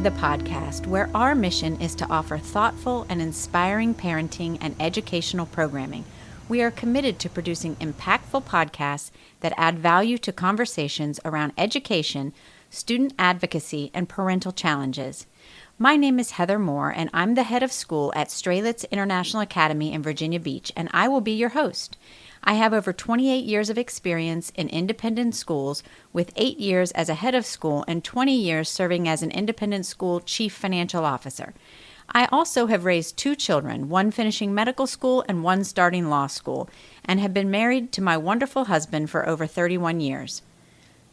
the podcast, where our mission is to offer thoughtful and inspiring parenting and educational programming. We are committed to producing impactful podcasts that add value to conversations around education, student advocacy, and parental challenges. My name is Heather Moore, and I'm the head of school at Strelitz International Academy in Virginia Beach, and I will be your host. I have over 28 years of experience in independent schools, with 8 years as a head of school and 20 years serving as an independent school chief financial officer. I also have raised 2 children, one finishing medical school and one starting law school, and have been married to my wonderful husband for over 31 years.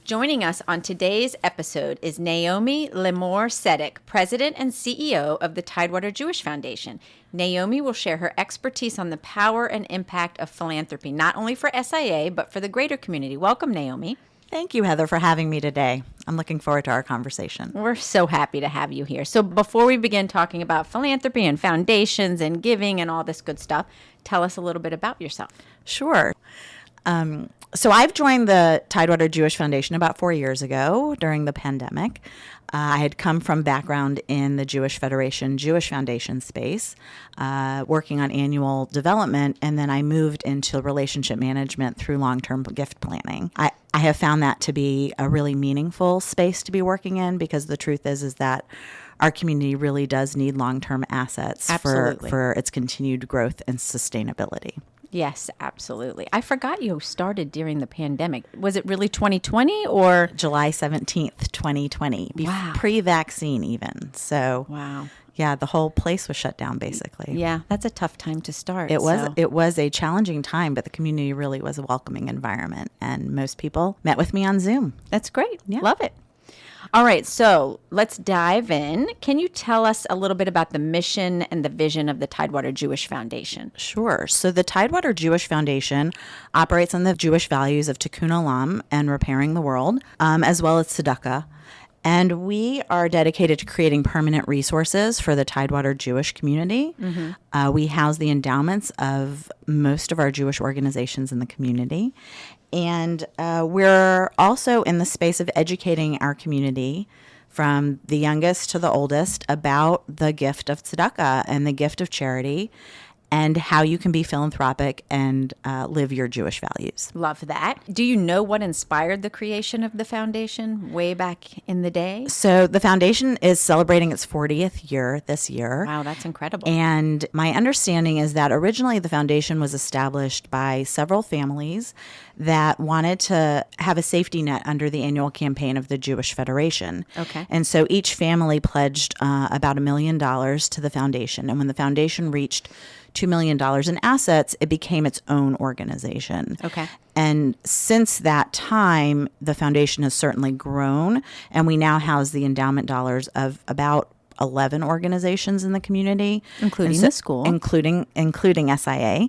Joining us on today's episode is Naomi Limor Sedek, President and CEO of the Tidewater Jewish Foundation. Naomi will share her expertise on the power and impact of philanthropy, not only for SIA, but for the greater community. Welcome, Naomi. Thank you, Heather, for having me today. I'm looking forward to our conversation. We're so happy to have you here. So before we begin talking about philanthropy and foundations and giving and all this good stuff, tell us a little bit about yourself. Sure. So I've joined the Tidewater Jewish Foundation about 4 years ago during the pandemic. I had come from background in the Jewish Federation, Jewish Foundation space, working on annual development, and then I moved into relationship management through long-term gift planning. I have found that to be a really meaningful space to be working in, because the truth is that our community really does need long-term assets for its continued growth and sustainability. Yes, absolutely. I forgot you started during the pandemic. Was it really 2020 or? July 17th, 2020. Wow. Pre-vaccine even. So, wow. Yeah, the whole place was shut down basically. Yeah, that's a tough time to start. It was a challenging time, but the community really was a welcoming environment, and most people met with me on Zoom. That's great. Yeah. Love it. All right, so let's dive in. Can you tell us a little bit about the mission and the vision of the Tidewater Jewish Foundation? Sure. So the Tidewater Jewish Foundation operates on the Jewish values of tikkun olam and repairing the world, as well as tzedakah. And we are dedicated to creating permanent resources for the Tidewater Jewish community. Mm-hmm. We house the endowments of most of our Jewish organizations in the community. And we're also in the space of educating our community, from the youngest to the oldest, about the gift of tzedakah and the gift of charity, and how you can be philanthropic and live your Jewish values. Love that. Do you know what inspired the creation of the foundation way back in the day? So the foundation is celebrating its 40th year this year. Wow, that's incredible. And my understanding is that originally the foundation was established by several families that wanted to have a safety net under the annual campaign of the Jewish Federation. Okay. And so each family pledged about $1 million to the foundation. And when the foundation reached $2 million in assets, it became its own organization. Okay. And since that time, the foundation has certainly grown, and we now house the endowment dollars of about 11 organizations in the community, including the school, including SIA.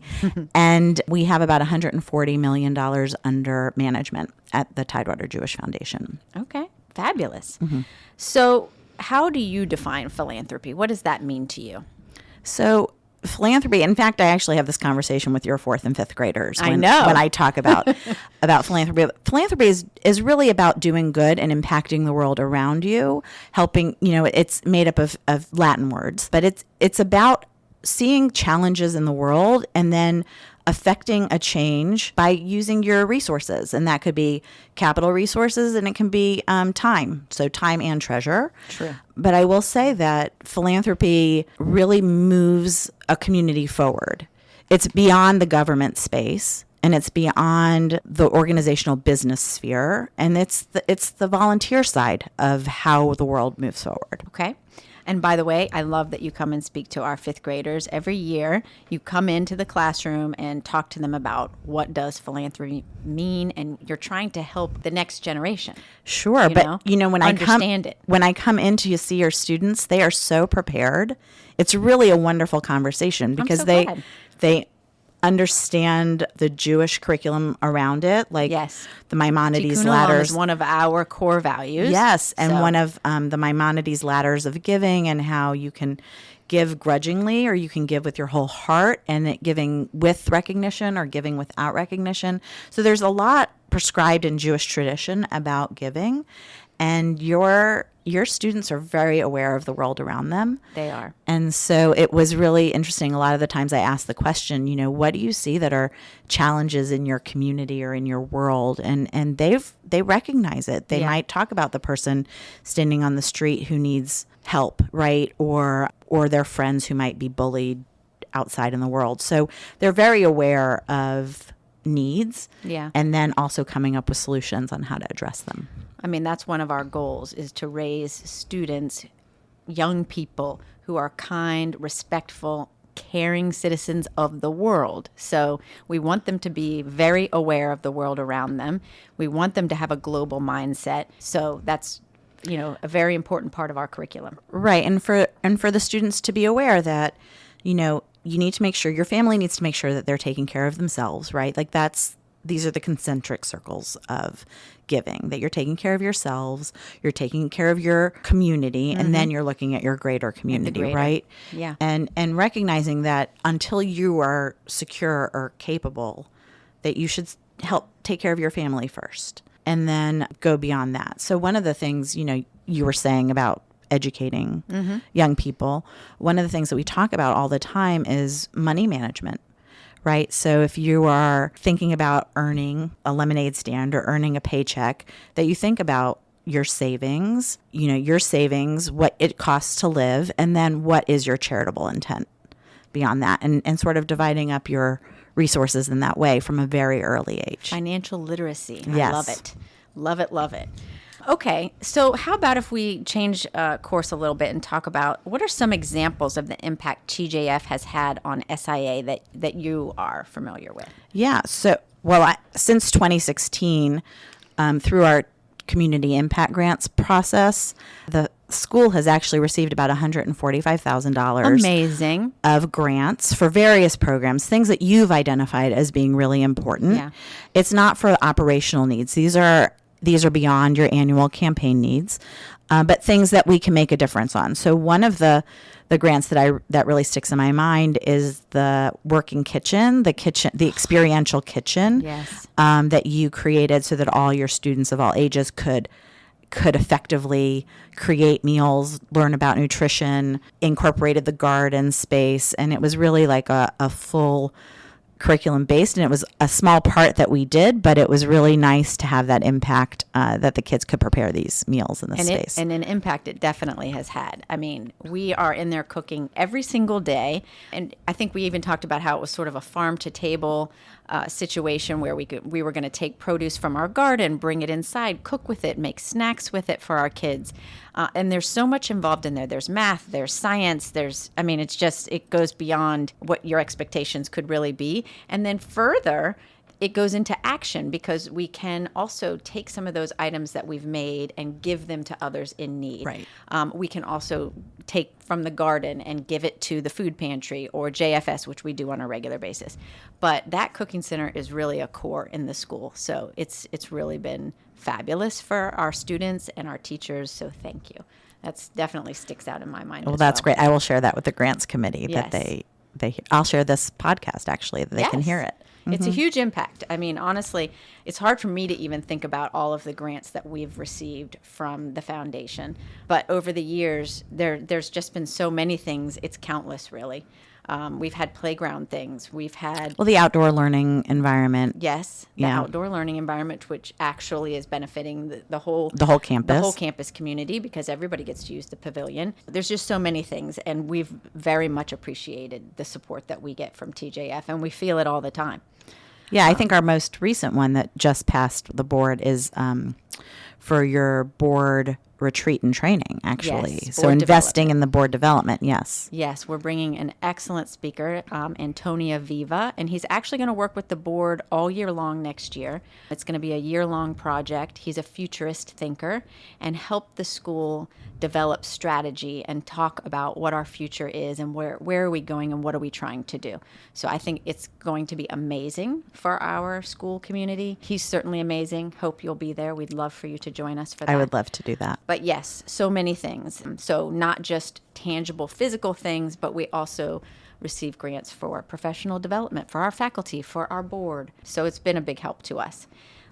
And we have about $140 million under management at the Tidewater Jewish Foundation. Okay, fabulous. Mm-hmm. So how do you define philanthropy? What does that mean to you? So philanthropy, in fact, I actually have this conversation with your 4th and 5th graders when I talk about philanthropy. Philanthropy is really about doing good and impacting the world around you, helping, it's made up of Latin words, but it's about seeing challenges in the world and then affecting a change by using your resources. And that could be capital resources, and it can be time. So time and treasure. True. But I will say that philanthropy really moves a community forward. It's beyond the government space, and it's beyond the organizational business sphere, and it's the volunteer side of how the world moves forward. Okay. And by the way, I love that you come and speak to our 5th graders every year. You come into the classroom and talk to them about what does philanthropy mean, and you're trying to help the next generation. Sure, but when I come in to see your students, they are so prepared. It's really a wonderful conversation because they understand the Jewish curriculum around it, like the Maimonides Tikkun ladders. Olam is one of our core values. Yes, and one of the Maimonides ladders of giving, and how you can give grudgingly or you can give with your whole heart, and it giving with recognition or giving without recognition. So there's a lot prescribed in Jewish tradition about giving. And your students are very aware of the world around them. They are. And so it was really interesting. A lot of the times I asked the question, what do you see that are challenges in your community or in your world? And they recognize it. They might talk about the person standing on the street who needs help, right? Or their friends who might be bullied outside in the world. So they're very aware of needs, and then also coming up with solutions on how to address them. I mean, that's one of our goals, is to raise students, young people who are kind, respectful, caring citizens of the world. So we want them to be very aware of the world around them. We want them to have a global mindset. So that's a very important part of our curriculum. Right. And for the students to be aware that, you need to make sure, your family needs to make sure that they're taking care of themselves, right? Like these are the concentric circles of giving, that you're taking care of yourselves, you're taking care of your community, and then you're looking at your greater community, right? Yeah. And recognizing that until you are secure or capable, that you should help take care of your family first and then go beyond that. So one of the things, you were saying about educating young people, one of the things that we talk about all the time is money management. Right. So if you are thinking about earning a lemonade stand or earning a paycheck, that you think about your savings, what it costs to live, and then what is your charitable intent beyond that, and sort of dividing up your resources in that way from a very early age. Financial literacy. Yes. I love it. Love it, love it. Okay, so how about if we change course a little bit and talk about what are some examples of the impact TJF has had on SIA that you are familiar with? Yeah, so, since 2016, through our community impact grants process, the school has actually received about $145,000 amazing of grants for various programs, things that you've identified as being really important. Yeah. It's not for operational needs. These are beyond your annual campaign needs, but things that we can make a difference on. So one of the grants that really sticks in my mind is the working kitchen, the experiential kitchen, Yes. That you created so that all your students of all ages could effectively create meals, learn about nutrition, incorporated the garden space, and it was really like a full curriculum based, and it was a small part that we did, but it was really nice to have that impact, that the kids could prepare these meals in the space. And an impact it definitely has had. I mean, we are in there cooking every single day, and I think we even talked about how it was sort of a farm to table situation where we were going to take produce from our garden, bring it inside, cook with it, make snacks with it for our kids. And there's so much involved in there. There's math, there's science, it goes beyond what your expectations could really be. And then further, it goes into action because we can also take some of those items that we've made and give them to others in need. Right. We can also take from the garden and give it to the food pantry or JFS, which we do on a regular basis. But that cooking center is really a core in the school. So it's really been fabulous for our students and our teachers. So thank you. That's definitely sticks out in my mind. Well, that's great. I will share that with the grants committee. Yes. That I'll share this podcast actually, that they can hear it. It's a huge impact. I mean, honestly, it's hard for me to even think about all of the grants that we've received from the foundation. But over the years, there's just been so many things. It's countless, really. We've had playground things. We've had... Well, the outdoor learning environment. Yes, the outdoor learning environment, which actually is benefiting the whole campus. The whole campus community because everybody gets to use the pavilion. There's just so many things, and we've very much appreciated the support that we get from TJF, and we feel it all the time. Yeah, I think our most recent one that just passed the board is for your board retreat and training, actually. Yes, so board investing in the board development, yes. Yes, we're bringing an excellent speaker, Antonia Viva, and he's actually going to work with the board all year long next year. It's going to be a year-long project. He's a futurist thinker and help the school develop strategy and talk about what our future is and where are we going and what are we trying to do. So I think it's going to be amazing for our school community. He's certainly amazing. Hope you'll be there. We'd love for you to join us for that. I would love to do that. But yes, so many things. So not just tangible physical things, but we also receive grants for professional development, for our faculty, for our board. So it's been a big help to us.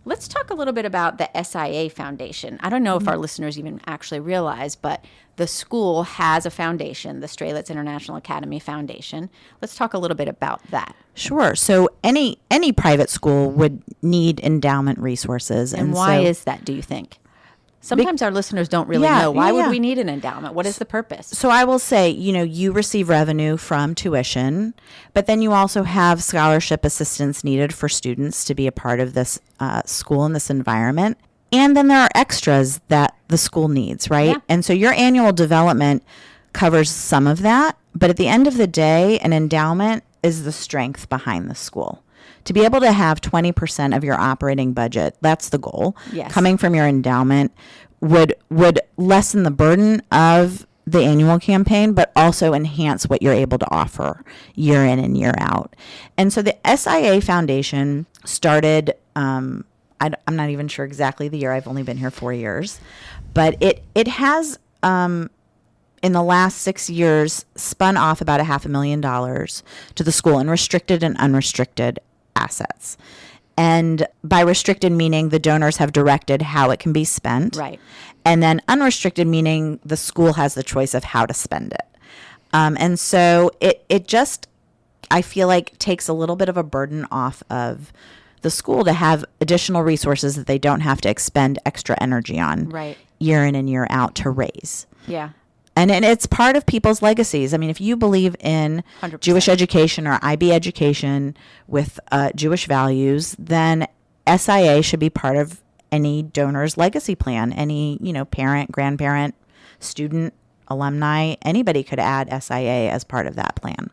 Let's talk a little bit about the SIA Foundation. I don't know if our listeners even actually realize, but the school has a foundation, the Strelitz International Academy Foundation. Let's talk a little bit about that. Sure. So any private school would need endowment resources. And why is that, do you think? Sometimes our listeners don't really know. Why would we need an endowment? What is the purpose? So I will say, you receive revenue from tuition, but then you also have scholarship assistance needed for students to be a part of this school in this environment. And then there are extras that the school needs, right? Yeah. And so your annual development covers some of that. But at the end of the day, an endowment is the strength behind the school. To be able to have 20% of your operating budget, that's the goal, coming from your endowment would lessen the burden of the annual campaign, but also enhance what you're able to offer year in and year out. And so the SIA Foundation started, I'm not even sure exactly the year. I've only been here 4 years. But it has, in the last 6 years, spun off about $500,000 to the school in restricted and unrestricted assets. And by restricted meaning the donors have directed how it can be spent. Right. And then unrestricted meaning the school has the choice of how to spend it. And so it just, I feel like, takes a little bit of a burden off of the school to have additional resources that they don't have to expend extra energy on year in and year out to raise. Yeah. And it's part of people's legacies. I mean, if you believe in 100%. Jewish education or IB education with Jewish values, then SIA should be part of any donor's legacy plan. Any, parent, grandparent, student, alumni, anybody could add SIA as part of that plan.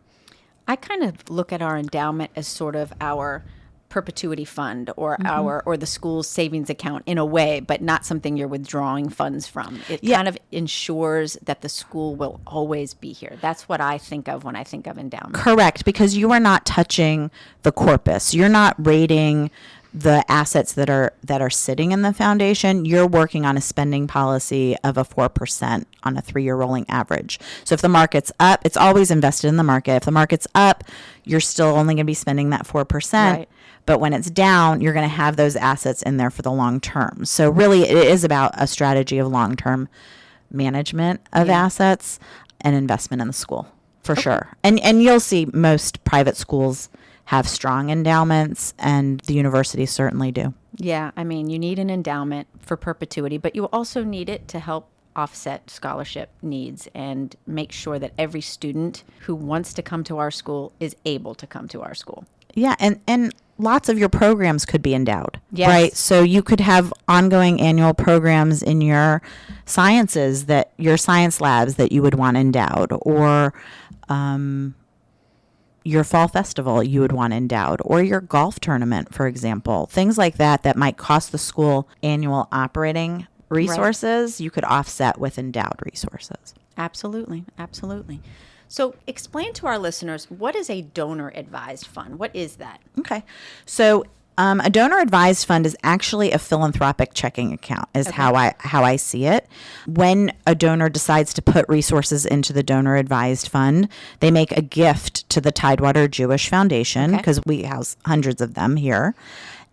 I kind of look at our endowment as sort of our perpetuity fund or or the school's savings account in a way, but not something you're withdrawing funds from. It kind of ensures that the school will always be here. That's what I think of when I think of endowment. Correct, because you are not touching the corpus. You're not rating the assets that are sitting in the foundation. You're working on a spending policy of a 4% on a 3-year rolling average. So if the market's up, it's always invested in the market. If the market's up, you're still only going to be spending that 4%. Right. But when it's down, you're going to have those assets in there for the long term. So really, it is about a strategy of long-term management of assets and investment in the school, for sure. And you'll see most private schools have strong endowments, and the universities certainly do. Yeah, I mean, you need an endowment for perpetuity, but you also need it to help offset scholarship needs and make sure that every student who wants to come to our school is able to come to our school. Yeah, and lots of your programs could be endowed, yes. Right? So you could have ongoing annual programs in your sciences, that your science labs that you would want endowed, or your fall festival you would want endowed, or your golf tournament, for example. Things like that might cost the school annual operating resources, you could offset with endowed resources. Absolutely, absolutely. So explain to our listeners, what is a donor advised fund? What is that? Okay. So a donor advised fund is actually a philanthropic checking account, is how I see it. When a donor decides to put resources into the donor advised fund, they make a gift to the Tidewater Jewish Foundation, because we house hundreds of them here.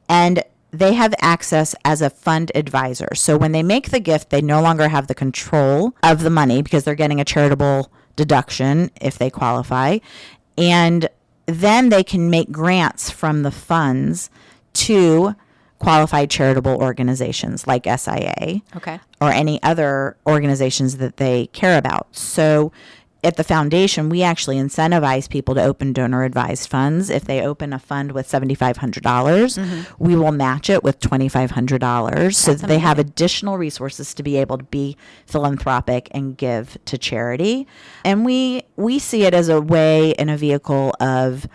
And they have access as a fund advisor. So when they make the gift, they no longer have the control of the money because they're getting a charitable deduction if they qualify. And then they can make grants from the funds to qualified charitable organizations like SIA or any other organizations that they care about. So at the foundation, we actually incentivize people to open donor advised funds. If they open a fund with $7,500, we will match it with $2,500 so that they have additional resources to be able to be philanthropic and give to charity. And we see it as a way and a vehicle of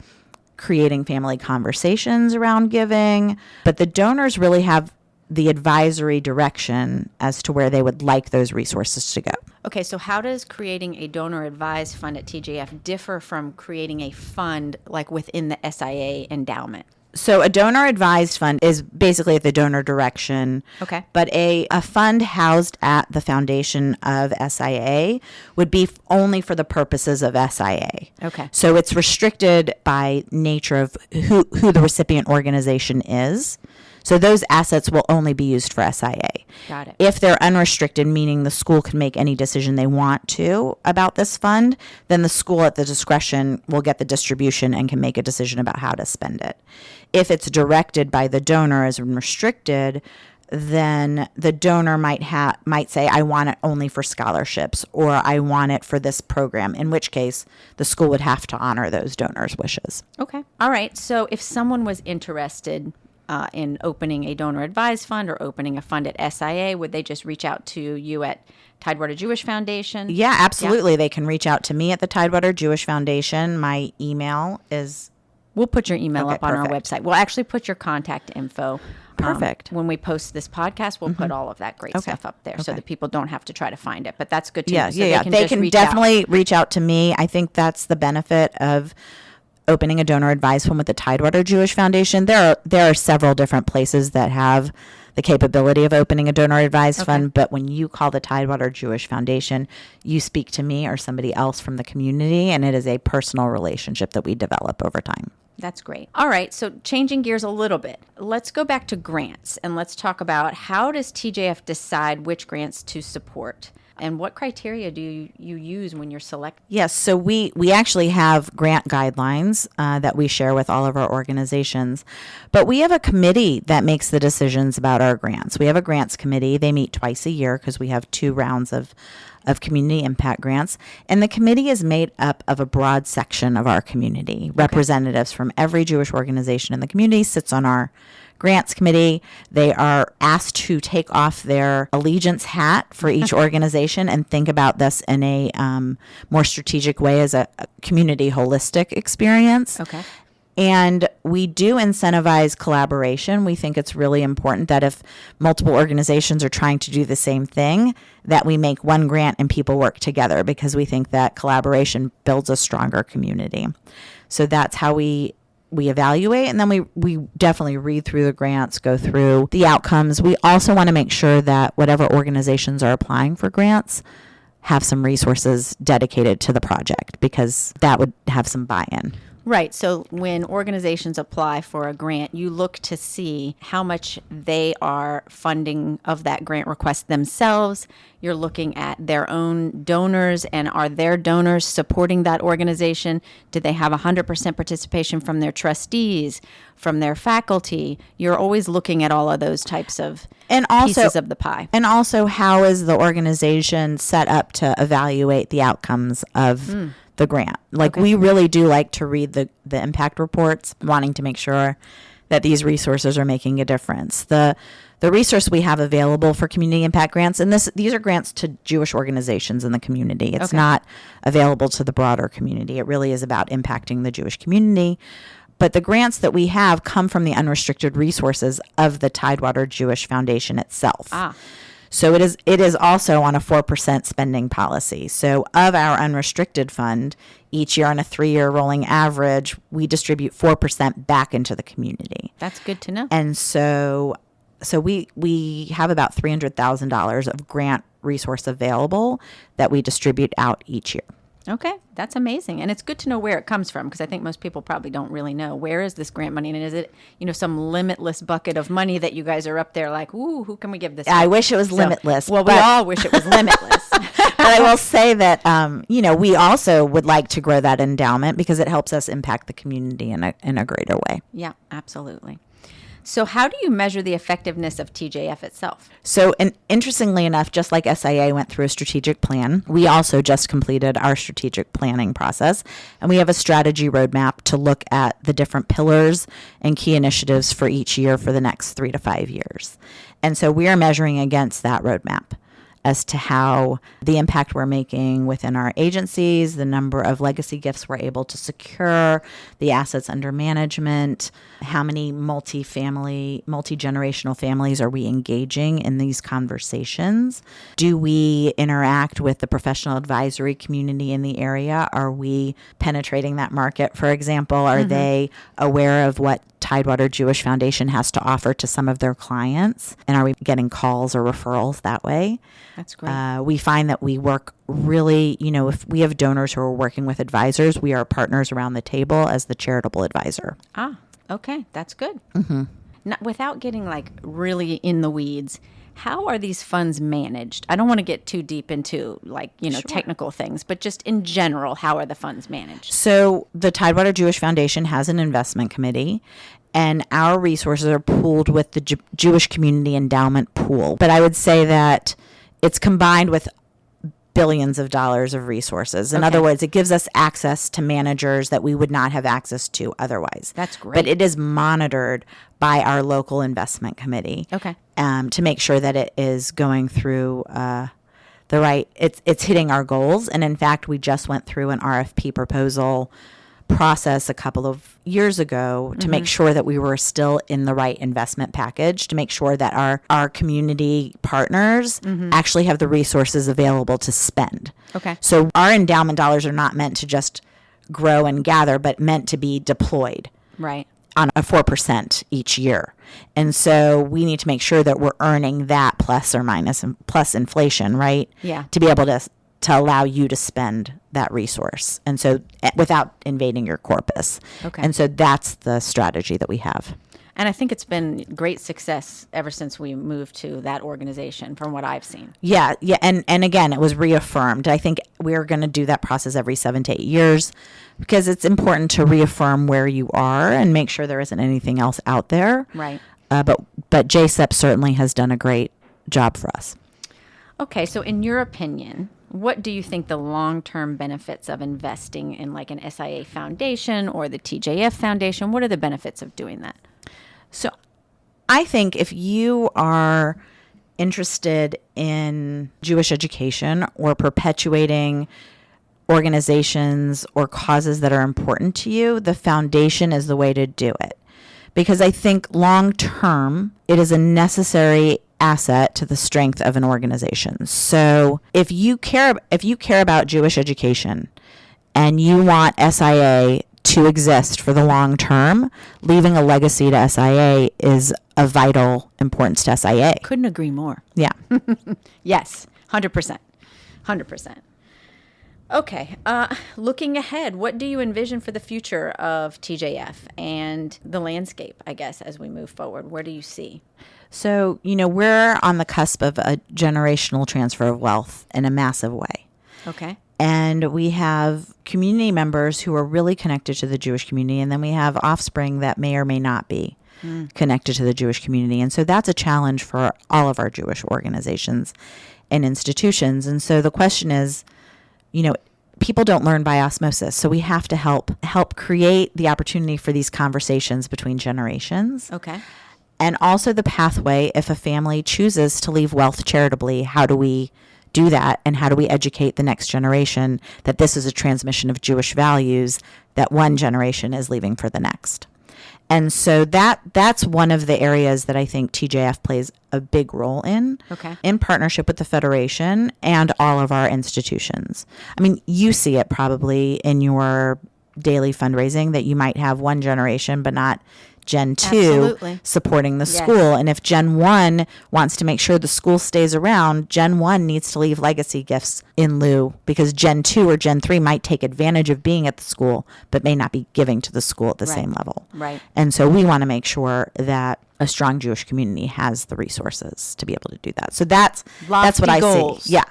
creating family conversations around giving, but the donors really have the advisory direction as to where they would like those resources to go. Okay, so how does creating a donor advised fund at TJF differ from creating a fund like within the SIA endowment? So a donor advised fund is basically at the donor direction. Okay. But a fund housed at the foundation of SIA would be only for the purposes of SIA. Okay. So it's restricted by nature of who the recipient organization is. So those assets will only be used for SIA. Got it. If they're unrestricted, meaning the school can make any decision they want to about this fund, then the school at the discretion will get the distribution and can make a decision about how to spend it. If it's directed by the donor as restricted, then the donor might say, I want it only for scholarships, or I want it for this program, in which case the school would have to honor those donors' wishes. Okay. All right. So if someone was interested in opening a donor advised fund or opening a fund at SIA, would they just reach out to you at Tidewater Jewish Foundation? Yeah, absolutely. Yeah. They can reach out to me at the Tidewater Jewish Foundation. My email is... We'll put your email up on our website. We'll actually put your contact info. Perfect. When we post this podcast, we'll put all of that great stuff up there so that people don't have to try to find it. But that's good to know. So They can definitely reach out to me. I think that's the benefit of opening a donor advised fund with the Tidewater Jewish Foundation. There are several different places that have the capability of opening a donor advised fund, but when you call the Tidewater Jewish Foundation, you speak to me or somebody else from the community, and it is a personal relationship that we develop over time. That's great. All right, so changing gears a little bit, let's go back to grants, and let's talk about how does TJF decide which grants to support? And what criteria do you use when you're selecting? Yes, so we actually have grant guidelines that we share with all of our organizations, but we have a committee that makes the decisions about our grants. We have a grants committee. They meet twice a year because we have 2 rounds of community impact grants. And the committee is made up of a broad section of our community. Representatives from every Jewish organization in the community sits on our grants committee. They are asked to take off their allegiance hat for each organization and think about this in a more strategic way as a community holistic experience. Okay. And we do incentivize collaboration. We think it's really important that if multiple organizations are trying to do the same thing, that we make one grant and people work together, because we think that collaboration builds a stronger community. So that's how we evaluate, and then we definitely read through the grants, go through the outcomes. We also want to make sure that whatever organizations are applying for grants have some resources dedicated to the project, because that would have some buy-in. Right. So when organizations apply for a grant, you look to see how much they are funding of that grant request themselves. You're looking at their own donors, and are their donors supporting that organization? Do they have 100% participation from their trustees, from their faculty? You're always looking at all of those types of pieces of the pie. And also, how is the organization set up to evaluate the outcomes of the grant? We really do like to read the impact reports, wanting to make sure that these resources are making a difference. The resource we have available for community impact grants, and these are grants to Jewish organizations in the community. It's not available to the broader community. It really is about impacting the Jewish community. But the grants that we have come from the unrestricted resources of the Tidewater Jewish Foundation itself. So it is also on a 4% spending policy. So of our unrestricted fund, each year on a 3-year rolling average, we distribute 4% back into the community. That's good to know. And so we have about $300,000 of grant resource available that we distribute out each year. Okay, that's amazing. And it's good to know where it comes from, because I think most people probably don't really know, where is this grant money? And is it, some limitless bucket of money that you guys are up there like, ooh, who can we give this to? I wish it was limitless. Well, we all wish it was limitless. But I will say that, we also would like to grow that endowment, because it helps us impact the community in a greater way. Yeah, absolutely. So how do you measure the effectiveness of TJF itself? So, and interestingly enough, just like SIA went through a strategic plan, we also just completed our strategic planning process. And we have a strategy roadmap to look at the different pillars and key initiatives for each year for the next 3 to 5 years. And so we are measuring against that roadmap as to how the impact we're making within our agencies, the number of legacy gifts we're able to secure, the assets under management, how many multi-generational families are we engaging in these conversations? Do we interact with the professional advisory community in the area? Are we penetrating that market, for example? Are they aware of what Tidewater Jewish Foundation has to offer to some of their clients? And are we getting calls or referrals that way? That's great. We find that we work really, if we have donors who are working with advisors, we are partners around the table as the charitable advisor. Okay. That's good. without getting like really in the weeds, how are these funds managed? I don't want to get too deep into like, technical things, but just in general, how are the funds managed? So the Tidewater Jewish Foundation has an investment committee, and our resources are pooled with the Jewish Community Endowment Pool. But I would say that it's combined with billions of dollars of resources. In other words, it gives us access to managers that we would not have access to otherwise. That's great. But it is monitored by our local investment committee. Okay. To make sure that it is going through the right, it's hitting our goals. And in fact, we just went through an RFP proposal process a couple of years ago to make sure that we were still in the right investment package, to make sure that our community partners actually have the resources available to spend. Okay. So our endowment dollars are not meant to just grow and gather, but meant to be deployed. Right. On a 4% each year. And so we need to make sure that we're earning that plus or minus and plus inflation, right? Yeah. To be able to allow you to spend that resource. And so without invading your corpus. Okay. And so that's the strategy that we have. And I think it's been great success ever since we moved to that organization from what I've seen. Yeah. And again, it was reaffirmed. I think we're going to do that process every 7 to 8 years because it's important to reaffirm where you are and make sure there isn't anything else out there. Right. But JSEP certainly has done a great job for us. Okay. So in your opinion, what do you think the long-term benefits of investing in like an SIA foundation or the TJF foundation? What are the benefits of doing that? So I think if you are interested in Jewish education or perpetuating organizations or causes that are important to you, the foundation is the way to do it. Because I think long term, it is a necessary asset to the strength of an organization. So if you care about Jewish education and you want SIA to exist for the long term, leaving a legacy to SIA is of vital importance to SIA. Couldn't agree more. Yeah. Yes, 100%. 100%. Okay, looking ahead, what do you envision for the future of TJF and the landscape, I guess, as we move forward? Where do you see? So, we're on the cusp of a generational transfer of wealth in a massive way. Okay. And we have community members who are really connected to the Jewish community, and then we have offspring that may or may not be connected to the Jewish community. And so that's a challenge for all of our Jewish organizations and institutions. And so the question is, people don't learn by osmosis. So we have to help create the opportunity for these conversations between generations. Okay. And also the pathway, if a family chooses to leave wealth charitably, how do we do that? And how do we educate the next generation that this is a transmission of Jewish values that one generation is leaving for the next? And so that's one of the areas that I think TJF plays a big role in, in partnership with the Federation and all of our institutions. I mean, you see it probably in your daily fundraising that you might have one generation, but not Gen 2 Absolutely. Supporting the school. And if Gen 1 wants to make sure the school stays around, Gen 1 needs to leave legacy gifts in lieu because Gen 2 or Gen 3 might take advantage of being at the school, but may not be giving to the school at the same level. Right. And so we want to make sure that a strong Jewish community has the resources to be able to do that. So that's what I see. Yeah.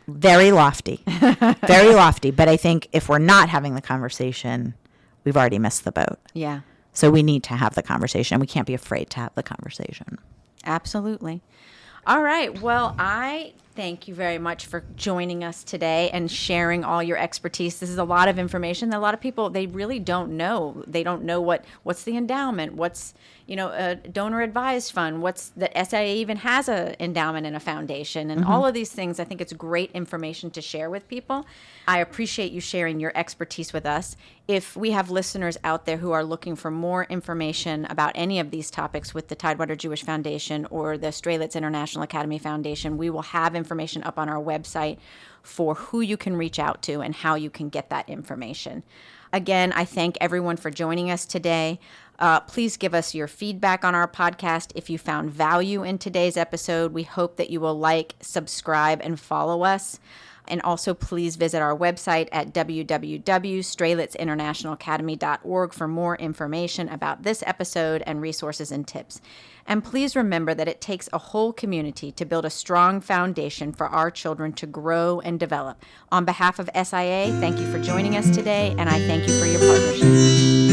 Very lofty. Very lofty. But I think if we're not having the conversation, we've already missed the boat. Yeah. So we need to have the conversation. We can't be afraid to have the conversation. Absolutely. All right. Well, I thank you very much for joining us today and sharing all your expertise. This is a lot of information that a lot of people, they really don't know. They don't know what's the endowment, what's, a donor advised fund, what's the SIA even has a endowment and a foundation, and all of these things. I think it's great information to share with people. I appreciate you sharing your expertise with us. If we have listeners out there who are looking for more information about any of these topics with the Tidewater Jewish Foundation or the Strelitz International Academy Foundation, we will have information up on our website for who you can reach out to and how you can get that information. Again, I thank everyone for joining us today. Please give us your feedback on our podcast. If you found value in today's episode, we hope that you will like, subscribe, and follow us. And also please visit our website at www.strelitzinternationalacademy.org for more information about this episode and resources and tips. And please remember that it takes a whole community to build a strong foundation for our children to grow and develop. On behalf of SIA, thank you for joining us today, and I thank you for your partnership.